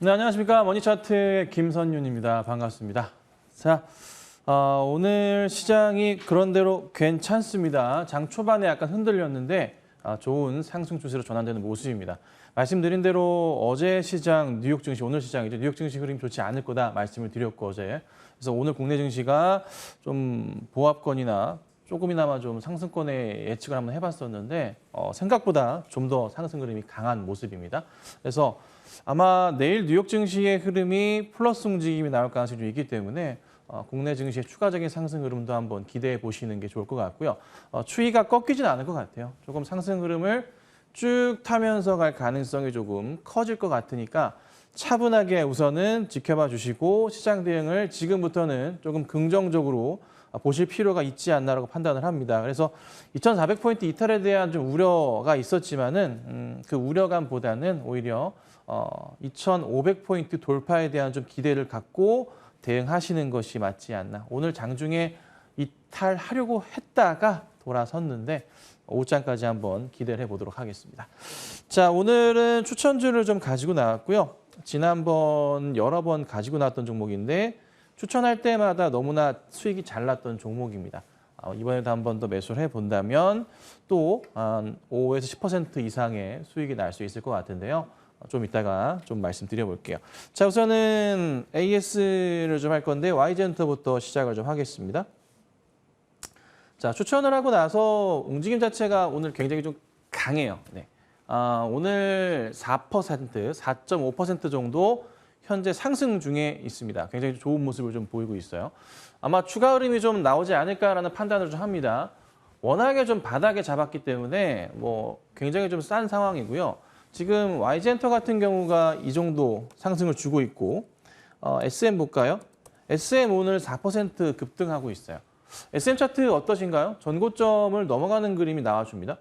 네, 안녕하십니까. 머니차트의 김선윤입니다. 반갑습니다. 자, 오늘 시장이 그런대로 괜찮습니다. 장 초반에 약간 흔들렸는데 좋은 상승 추세로 전환되는 모습입니다. 말씀드린 대로 어제 시장, 뉴욕 증시, 오늘 시장이죠. 뉴욕 증시 흐름이 좋지 않을 거다 말씀을 드렸고 어제. 그래서 오늘 국내 증시가 좀 보합권이나 조금이나마 좀 상승권에 예측을 한번 해봤었는데 생각보다 좀 더 상승 흐름이 강한 모습입니다. 그래서 아마 내일 뉴욕 증시의 흐름이 플러스 움직임이 나올 가능성이 좀 있기 때문에 국내 증시의 추가적인 상승 흐름도 한번 기대해 보시는 게 좋을 것 같고요. 추이가 꺾이진 않을 것 같아요. 조금 상승 흐름을 쭉 타면서 갈 가능성이 조금 커질 것 같으니까 차분하게 우선은 지켜봐 주시고 시장 대응을 지금부터는 조금 긍정적으로 보실 필요가 있지 않나라고 판단을 합니다. 그래서 2,400포인트 이탈에 대한 좀 우려가 있었지만은 그 우려감보다는 오히려 2,500포인트 돌파에 대한 좀 기대를 갖고 대응하시는 것이 맞지 않나. 오늘 장중에 이탈하려고 했다가 돌아섰는데 오후장까지 한번 기대를 해보도록 하겠습니다. 자, 오늘은 추천주를 좀 가지고 나왔고요. 지난번 여러 번 가지고 나왔던 종목인데 추천할 때마다 너무나 수익이 잘 났던 종목입니다. 이번에도 한 번 더 매수를 해본다면 또 한 5에서 10% 이상의 수익이 날 수 있을 것 같은데요. 좀 이따가 좀 말씀드려볼게요. 자, 우선은 AS를 좀 할 건데 Y젠터부터 시작을 좀 하겠습니다. 자, 추천을 하고 나서 움직임 자체가 오늘 굉장히 좀 강해요. 네. 오늘 4%, 4.5% 정도 현재 상승 중에 있습니다. 굉장히 좋은 모습을 좀 보이고 있어요. 아마 추가 흐름이 좀 나오지 않을까라는 판단을 좀 합니다. 워낙에 좀 바닥에 잡았기 때문에 굉장히 좀 싼 상황이고요. 지금 Y젠터 같은 경우가 이 정도 상승을 주고 있고 SM 볼까요? SM 오늘 4% 급등하고 있어요. SM 차트 어떠신가요? 전고점을 넘어가는 그림이 나와줍니다.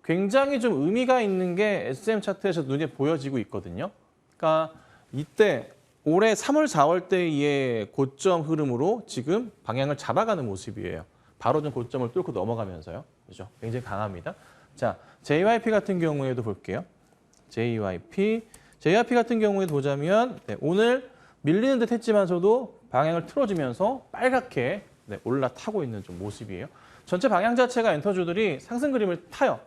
굉장히 좀 의미가 있는 게 SM 차트에서 눈에 보여지고 있거든요. 그러니까 이때 올해 3월, 4월 때의 고점 흐름으로 지금 방향을 잡아가는 모습이에요. 바로 좀 고점을 뚫고 넘어가면서요. 그렇죠? 굉장히 강합니다. 자, JYP 같은 경우에도 볼게요. JYP 같은 경우에도 보자면 오늘 밀리는 듯 했지만서도 방향을 틀어주면서 빨갛게 올라타고 있는 좀 모습이에요. 전체 방향 자체가 엔터주들이 상승 그림을 타요.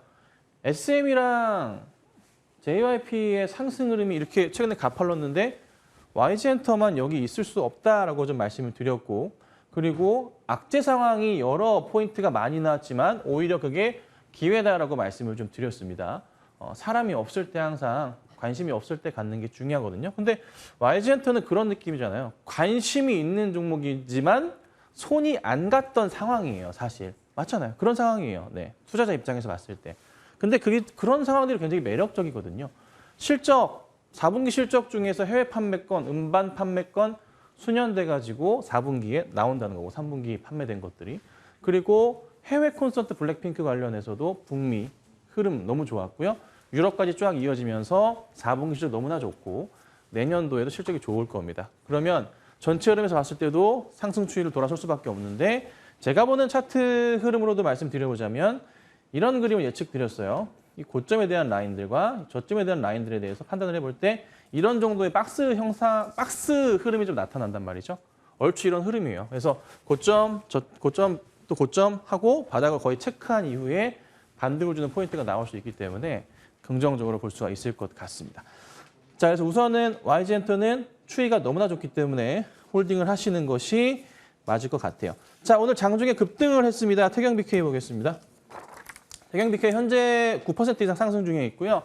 SM이랑 JYP의 상승 흐름이 이렇게 최근에 가팔랐는데 YG엔터만 여기 있을 수 없다라고 좀 말씀을 드렸고 그리고 악재 상황이 여러 포인트가 많이 나왔지만 오히려 그게 기회다라고 말씀을 좀 드렸습니다. 사람이 없을 때 항상 관심이 없을 때 갖는 게 중요하거든요. 근데 YG엔터는 그런 느낌이잖아요. 관심이 있는 종목이지만 손이 안 갔던 상황이에요, 사실. 맞잖아요. 그런 상황이에요. 네, 투자자 입장에서 봤을 때. 근데 그런 상황들이 굉장히 매력적이거든요. 실적, 4분기 실적 중에서 해외 판매권, 음반 판매권 수년돼 가지고 4분기에 나온다는 거고 3분기 판매된 것들이. 그리고 해외 콘서트 블랙핑크 관련해서도 북미 흐름 너무 좋았고요. 유럽까지 쫙 이어지면서 4분기 실적 너무나 좋고 내년도에도 실적이 좋을 겁니다. 그러면 전체 흐름에서 봤을 때도 상승 추이를 돌아설 수밖에 없는데 제가 보는 차트 흐름으로도 말씀드려보자면 이런 그림을 예측드렸어요. 이 고점에 대한 라인들과 저점에 대한 라인들에 대해서 판단을 해볼 때 이런 정도의 박스 흐름이 좀 나타난단 말이죠. 얼추 이런 흐름이에요. 그래서 고점, 또 고점 하고 바닥을 거의 체크한 이후에 반등을 주는 포인트가 나올 수 있기 때문에 긍정적으로 볼 수가 있을 것 같습니다. 자, 그래서 우선은 YG엔터는 추이가 너무나 좋기 때문에 홀딩을 하시는 것이 맞을 것 같아요. 자, 오늘 장중에 급등을 했습니다. 태경BK 보겠습니다. 태경BK 현재 9% 이상 상승 중에 있고요.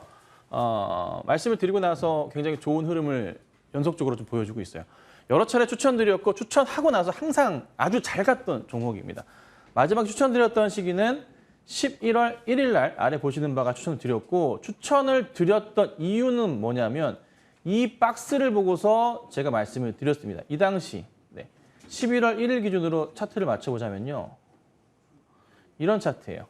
말씀을 드리고 나서 굉장히 좋은 흐름을 연속적으로 좀 보여주고 있어요. 여러 차례 추천드렸고 추천하고 나서 항상 아주 잘 갔던 종목입니다. 마지막 추천드렸던 시기는 11월 1일 날 아래 보시는 바가 추천을 드렸고 추천을 드렸던 이유는 뭐냐면 이 박스를 보고서 제가 말씀을 드렸습니다. 이 당시 11월 1일 기준으로 차트를 맞춰보자면요. 이런 차트예요.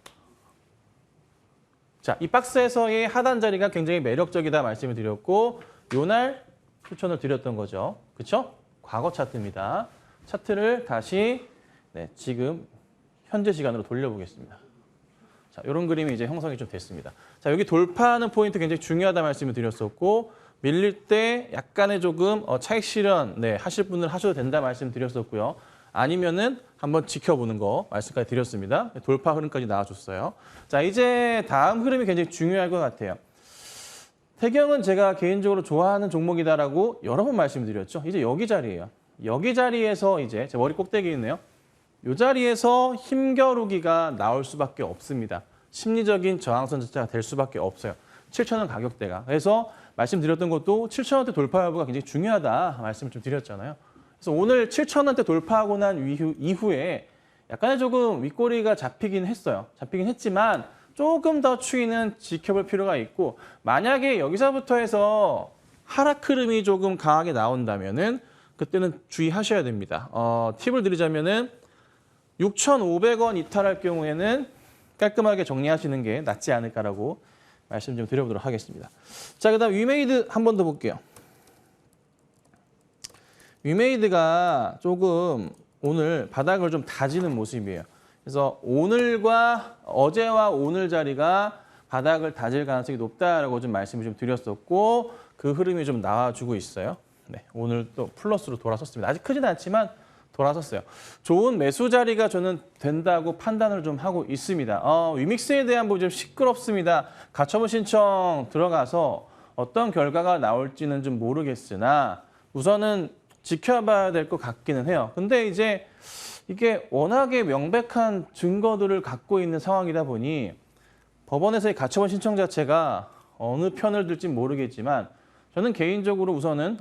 자, 이 박스에서의 하단 자리가 굉장히 매력적이다 말씀을 드렸고 요날 추천을 드렸던 거죠. 그렇죠? 과거 차트입니다. 차트를 다시 지금 현재 시간으로 돌려보겠습니다. 자, 이런 그림이 이제 형성이 좀 됐습니다. 자, 여기 돌파하는 포인트 굉장히 중요하다 말씀을 드렸었고 밀릴 때 약간의 조금 차익 실현 하실 분들 하셔도 된다 말씀드렸었고요. 아니면은 한번 지켜보는 거 말씀까지 드렸습니다. 돌파 흐름까지 나와줬어요. 자, 이제 다음 흐름이 굉장히 중요할 것 같아요. 태경은 제가 개인적으로 좋아하는 종목이다라고 여러 번 말씀드렸죠. 이제 여기 자리예요. 여기 자리에서 이제 제 머리 꼭대기 있네요. 이 자리에서 힘겨루기가 나올 수밖에 없습니다. 심리적인 저항선 자체가 될 수밖에 없어요. 7,000원 가격대가. 그래서 말씀드렸던 것도 7,000원대 돌파 여부가 굉장히 중요하다 말씀을 좀 드렸잖아요. 그래서 오늘 7,000원대 돌파하고 난 이후에 약간의 조금 윗꼬리가 잡히긴 했어요. 잡히긴 했지만 조금 더 추이는 지켜볼 필요가 있고 만약에 여기서부터 해서 하락 흐름이 조금 강하게 나온다면은 그때는 주의하셔야 됩니다. 팁을 드리자면은 6,500원 이탈할 경우에는 깔끔하게 정리하시는 게 낫지 않을까라고 말씀 좀 드려보도록 하겠습니다. 자, 그다음 위메이드 한 번 더 볼게요. 위메이드가 조금 오늘 바닥을 좀 다지는 모습이에요. 그래서 오늘과 어제와 오늘 자리가 바닥을 다질 가능성이 높다라고 좀 말씀을 좀 드렸었고 그 흐름이 좀 나와주고 있어요. 네, 오늘 또 플러스로 돌아섰습니다. 아직 크지는 않지만 돌아섰어요. 좋은 매수 자리가 저는 된다고 판단을 좀 하고 있습니다. 위믹스에 대한 부분 좀 시끄럽습니다. 가처분 신청 들어가서 어떤 결과가 나올지는 좀 모르겠으나 우선은 지켜봐야 될 것 같기는 해요. 근데 이제 이게 워낙에 명백한 증거들을 갖고 있는 상황이다 보니 법원에서의 가처분 신청 자체가 어느 편을 들지 모르겠지만 저는 개인적으로 우선은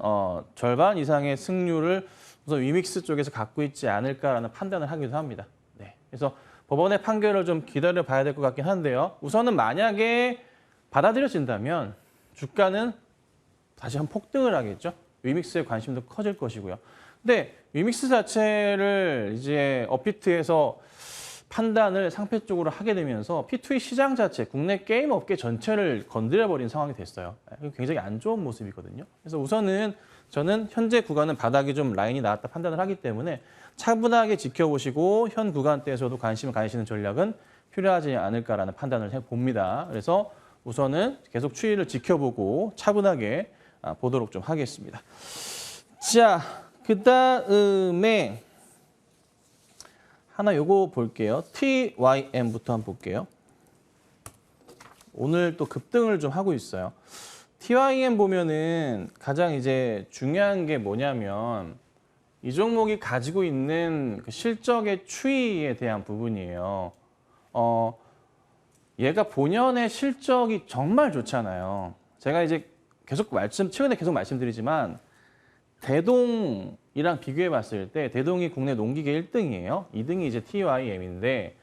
절반 이상의 승률을 우선 위믹스 쪽에서 갖고 있지 않을까라는 판단을 하기도 합니다. 네, 그래서 법원의 판결을 좀 기다려봐야 될 것 같긴 한데요. 우선은 만약에 받아들여진다면 주가는 다시 한 폭등을 하겠죠. 위믹스에 관심도 커질 것이고요. 근데 위믹스 자체를 이제 업비트에서 판단을 상패 쪽으로 하게 되면서 P2E 시장 자체, 국내 게임 업계 전체를 건드려버린 상황이 됐어요. 굉장히 안 좋은 모습이거든요. 그래서 우선은 저는 현재 구간은 바닥이 좀 라인이 나왔다 판단을 하기 때문에 차분하게 지켜보시고 현 구간대에서도 관심을 가지시는 전략은 필요하지 않을까라는 판단을 해봅니다. 그래서 우선은 계속 추이를 지켜보고 차분하게 보도록 좀 하겠습니다. 자, 그다음에 하나 요거 볼게요. TYM부터 한번 볼게요. 오늘 또 급등을 좀 하고 있어요. TYM 보면은 가장 이제 중요한 게 뭐냐면 이 종목이 가지고 있는 그 실적의 추이에 대한 부분이에요. 얘가 본연의 실적이 정말 좋잖아요. 제가 이제 최근에 계속 말씀드리지만 대동이랑 비교해 봤을 때 대동이 국내 농기계 1등이에요. 2등이 이제 TYM인데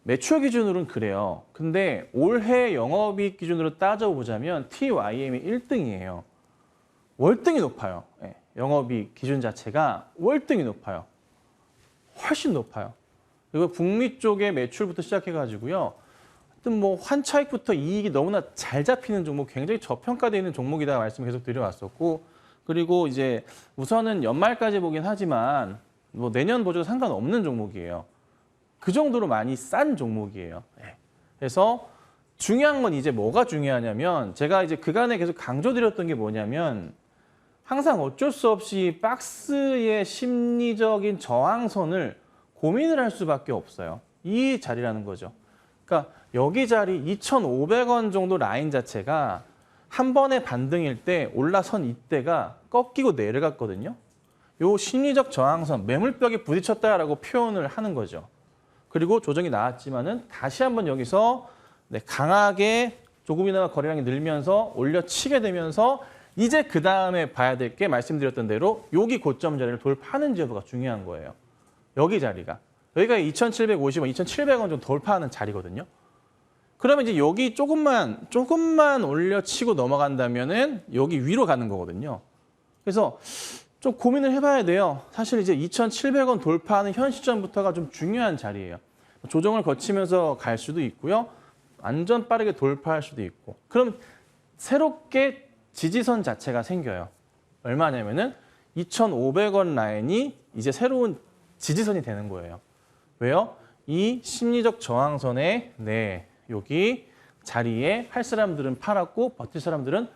매출 기준으로는 그래요. 근데 올해 영업이익 기준으로 따져보자면 TYM이 1등이에요. 월등히 높아요. 네, 영업이익 기준 자체가 월등히 높아요. 훨씬 높아요. 그리고 북미 쪽의 매출부터 시작해가지고요. 하여튼 뭐 환차익부터 이익이 너무나 잘 잡히는 종목, 굉장히 저평가되어 있는 종목이다 말씀 계속 드려왔었고, 그리고 이제 우선은 연말까지 보긴 하지만 뭐 내년 보셔도 상관없는 종목이에요. 그 정도로 많이 싼 종목이에요. 네. 그래서 중요한 건 이제 뭐가 중요하냐면 제가 이제 그간에 계속 강조드렸던 게 뭐냐면 항상 어쩔 수 없이 박스의 심리적인 저항선을 고민을 할 수밖에 없어요. 이 자리라는 거죠. 그러니까 여기 자리 2,500원 정도 라인 자체가 한 번의 반등일 때 올라선 이때가 꺾이고 내려갔거든요. 요 심리적 저항선, 매물벽에 부딪혔다라고 표현을 하는 거죠. 그리고 조정이 나왔지만은 다시 한번 여기서 강하게 조금이나마 거래량이 늘면서 올려치게 되면서 이제 그 다음에 봐야 될 게 말씀드렸던 대로 여기 고점 자리를 돌파하는지 여부가 중요한 거예요. 여기 자리가. 여기가 2,750원, 2,700원 정도 돌파하는 자리거든요. 그러면 이제 여기 조금만 올려치고 넘어간다면은 여기 위로 가는 거거든요. 그래서 좀 고민을 해봐야 돼요. 사실 이제 2,700원 돌파하는 현 시점부터가 좀 중요한 자리예요. 조정을 거치면서 갈 수도 있고요. 완전 빠르게 돌파할 수도 있고. 그럼 새롭게 지지선 자체가 생겨요. 얼마냐면은 2,500원 라인이 이제 새로운 지지선이 되는 거예요. 왜요? 이 심리적 저항선에 여기 자리에 팔 사람들은 팔았고 버틸 사람들은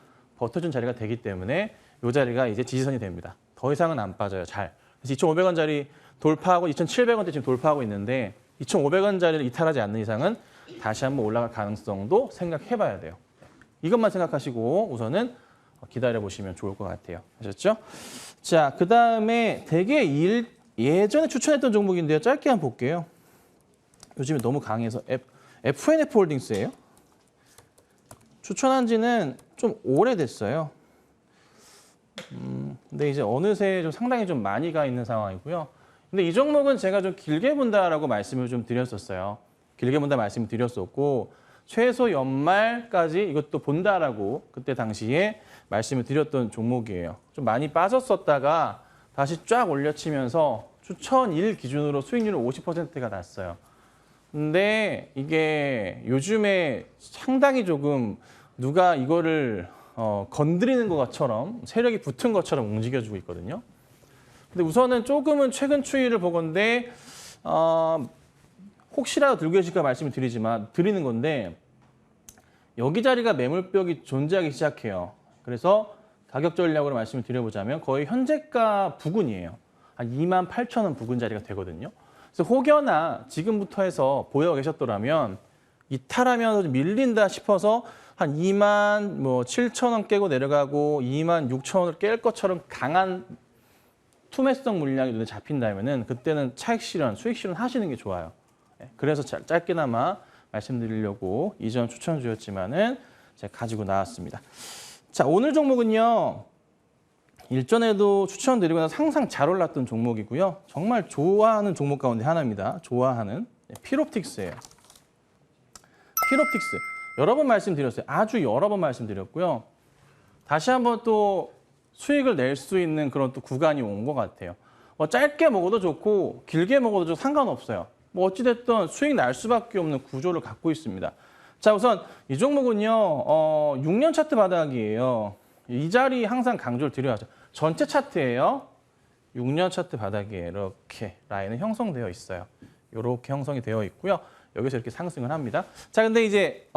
버텨준 자리가 되기 때문에 이 자리가 이제 지지선이 됩니다. 더 이상은 안 빠져요. 잘. 그래서 2,500원짜리 돌파하고 2,700원대 지금 돌파하고 있는데 2,500원짜리를 이탈하지 않는 이상은 다시 한번 올라갈 가능성도 생각해봐야 돼요. 이것만 생각하시고 우선은 기다려보시면 좋을 것 같아요. 아셨죠? 자, 그 다음에 되게 예전에 추천했던 종목인데요. 짧게 한번 볼게요. 요즘에 너무 강해서 FNF 홀딩스예요. 추천한 지는 좀 오래됐어요. 근데 이제 어느새 좀 상당히 좀 많이 가 있는 상황이고요. 근데 이 종목은 제가 좀 길게 본다라고 말씀을 좀 드렸었어요. 길게 본다 말씀을 드렸었고 최소 연말까지 이것도 본다라고 그때 당시에 말씀을 드렸던 종목이에요. 좀 많이 빠졌었다가 다시 쫙 올려치면서 추천일 기준으로 수익률은 50%가 났어요. 근데 이게 요즘에 상당히 조금 누가 이거를 건드리는 것처럼 세력이 붙은 것처럼 움직여주고 있거든요. 근데 우선은 조금은 최근 추이를 보건데 혹시라도 들고 계실까 말씀을 드리는 건데 여기 자리가 매물벽이 존재하기 시작해요. 그래서 가격 전략으로 말씀을 드려보자면 거의 현재가 부근이에요. 한 28,000원 부근 자리가 되거든요. 그래서 혹여나 지금부터 해서 보여 계셨더라면 이탈하면서 밀린다 싶어서 한 27,000원 깨고 내려가고 26,000원을 깰 것처럼 강한 투매성 물량이 눈에 잡힌다면은 그때는 차익 실현, 수익 실현 하시는 게 좋아요. 그래서 짧게나마 말씀드리려고 이전 추천주였지만은 제가 가지고 나왔습니다. 자, 오늘 종목은요. 일전에도 추천드리고 나서 항상 잘 올랐던 종목이고요. 정말 좋아하는 종목 가운데 하나입니다. 좋아하는 필옵틱스예요. 필옵틱스. 여러 번 말씀드렸어요. 아주 여러 번 말씀드렸고요. 다시 한번 또 수익을 낼 수 있는 그런 또 구간이 온 것 같아요. 짧게 먹어도 좋고 길게 먹어도 좀 상관없어요. 어찌됐든 수익 날 수밖에 없는 구조를 갖고 있습니다. 자, 우선 이 종목은요. 6년 차트 바닥이에요. 이 자리 항상 강조를 드려야죠. 전체 차트예요. 6년 차트 바닥에 이렇게 라인은 형성되어 있어요. 이렇게 형성이 되어 있고요. 여기서 이렇게 상승을 합니다. 자, 근데 이제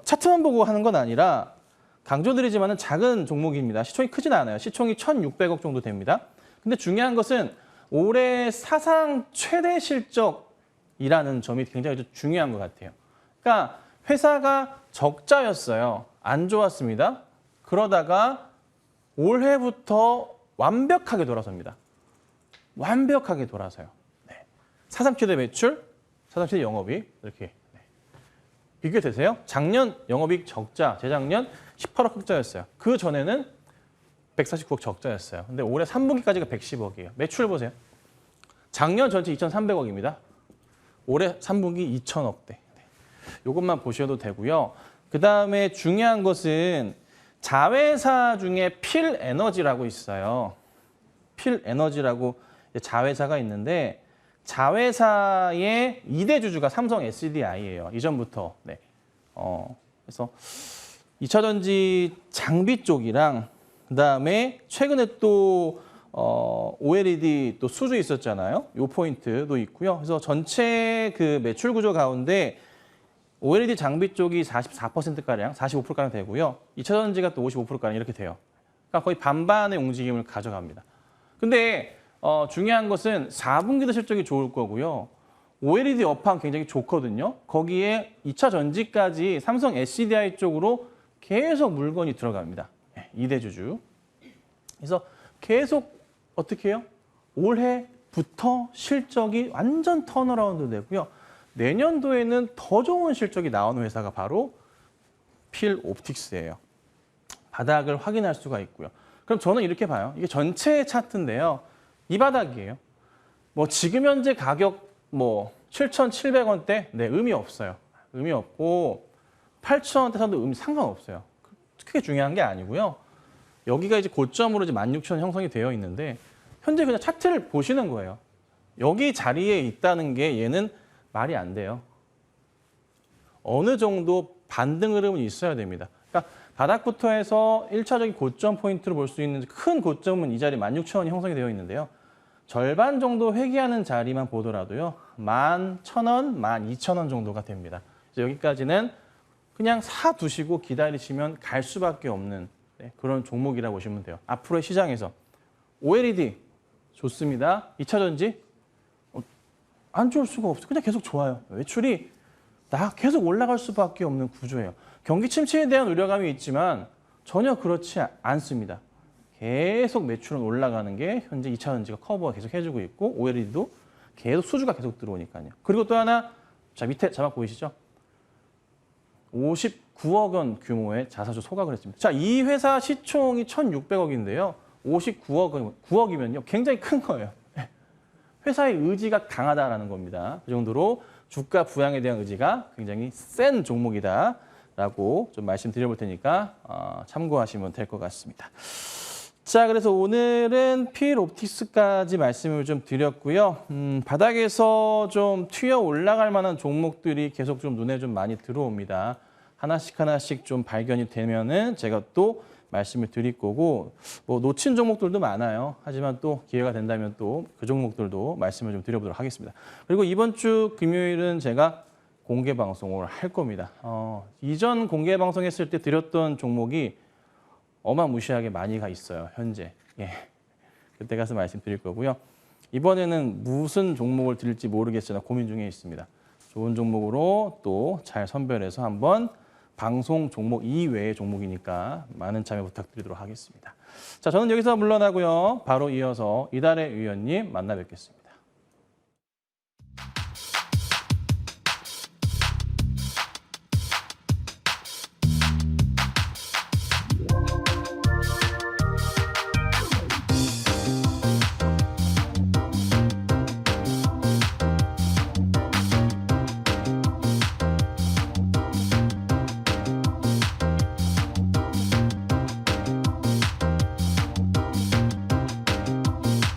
차트만 보고 하는 건 아니라 강조드리지만은 작은 종목입니다. 시총이 크진 않아요. 시총이 1,600억 정도 됩니다. 근데 중요한 것은 올해 사상 최대 실적이라는 점이 굉장히 좀 중요한 것 같아요. 그러니까 회사가 적자였어요. 안 좋았습니다. 그러다가 올해부터 완벽하게 돌아섭니다. 완벽하게 돌아서요. 네. 사상 최대 매출, 사상 최대 영업이익 이렇게 비교되세요? 작년 영업이익 적자, 재작년 18억 흑자였어요. 그 전에는 149억 적자였어요. 근데 올해 3분기까지가 110억이에요. 매출 보세요. 작년 전체 2,300억입니다. 올해 3분기 2,000억대. 이것만 보셔도 되고요. 그다음에 중요한 것은 자회사 중에 필에너지라고 있어요. 필에너지라고 자회사가 있는데 자회사의 2대 주주가 삼성 SDI예요. 이전부터. 네. 그래서 2차 전지 장비 쪽이랑 그다음에 최근에 또 OLED 또 수주 있었잖아요. 요 포인트도 있고요. 그래서 전체 그 매출 구조 가운데 OLED 장비 쪽이 44%가량, 45%가량 되고요. 2차 전지가 또 55%가량 이렇게 돼요. 그러니까 거의 반반의 움직임을 가져갑니다. 근데 중요한 것은 4분기도 실적이 좋을 거고요. OLED 업황 굉장히 좋거든요. 거기에 2차 전지까지 삼성 SDI 쪽으로 계속 물건이 들어갑니다. 2대 주주. 그래서 계속 어떻게 해요? 올해부터 실적이 완전 턴어라운드 되고요. 내년도에는 더 좋은 실적이 나오는 회사가 바로 필옵틱스예요. 바닥을 확인할 수가 있고요. 그럼 저는 이렇게 봐요. 이게 전체 차트인데요. 이 바닥이에요. 지금 현재 가격 7,700원대? 네, 의미 없어요. 의미 없고 8,000원대 사도 의미 상관없어요. 크게 중요한 게 아니고요. 여기가 이제 고점으로 이제 16,000원 형성이 되어 있는데 현재 그냥 차트를 보시는 거예요. 여기 자리에 있다는 게 얘는 말이 안 돼요. 어느 정도 반등 흐름은 있어야 됩니다. 그러니까 바닥부터 해서 1차적인 고점 포인트로 볼 수 있는 큰 고점은 이 자리 16,000원이 형성이 되어 있는데요. 절반 정도 회귀하는 자리만 보더라도요. 11,000원, 12,000원 정도가 됩니다. 그래서 여기까지는 그냥 사두시고 기다리시면 갈 수밖에 없는 그런 종목이라고 보시면 돼요. 앞으로의 시장에서 OLED 좋습니다. 2차 전지 안 좋을 수가 없어요. 그냥 계속 좋아요. 매출이 계속 올라갈 수밖에 없는 구조예요. 경기 침체에 대한 우려감이 있지만 전혀 그렇지 않습니다. 계속 매출은 올라가는 게 현재 2차 전지가 커버가 계속 해주고 있고 OLED도 계속 수주가 계속 들어오니까요. 그리고 또 하나, 자 밑에 자막 보이시죠? 59억 원 규모의 자사주 소각을 했습니다. 자, 이 회사 시총이 1,600억인데요. 9억이면요. 굉장히 큰 거예요. 회사의 의지가 강하다라는 겁니다. 그 정도로 주가 부양에 대한 의지가 굉장히 센 종목이다라고 좀 말씀드려볼 테니까 참고하시면 될 것 같습니다. 자, 그래서 오늘은 필옵틱스까지 말씀을 좀 드렸고요. 바닥에서 좀 튀어 올라갈 만한 종목들이 계속 좀 눈에 좀 많이 들어옵니다. 하나씩 좀 발견이 되면은 제가 또 말씀을 드릴 거고, 뭐 놓친 종목들도 많아요. 하지만 또 기회가 된다면 또 그 종목들도 말씀을 좀 드려보도록 하겠습니다. 그리고 이번 주 금요일은 제가 공개 방송을 할 겁니다. 이전 공개 방송했을 때 드렸던 종목이 어마무시하게 많이가 있어요, 현재. 예. 그때 가서 말씀드릴 거고요. 이번에는 무슨 종목을 드릴지 모르겠으나 고민 중에 있습니다. 좋은 종목으로 또 잘 선별해서 한번 방송 종목 이외의 종목이니까 많은 참여 부탁드리도록 하겠습니다. 자, 저는 여기서 물러나고요. 바로 이어서 이달의 위원님 만나 뵙겠습니다.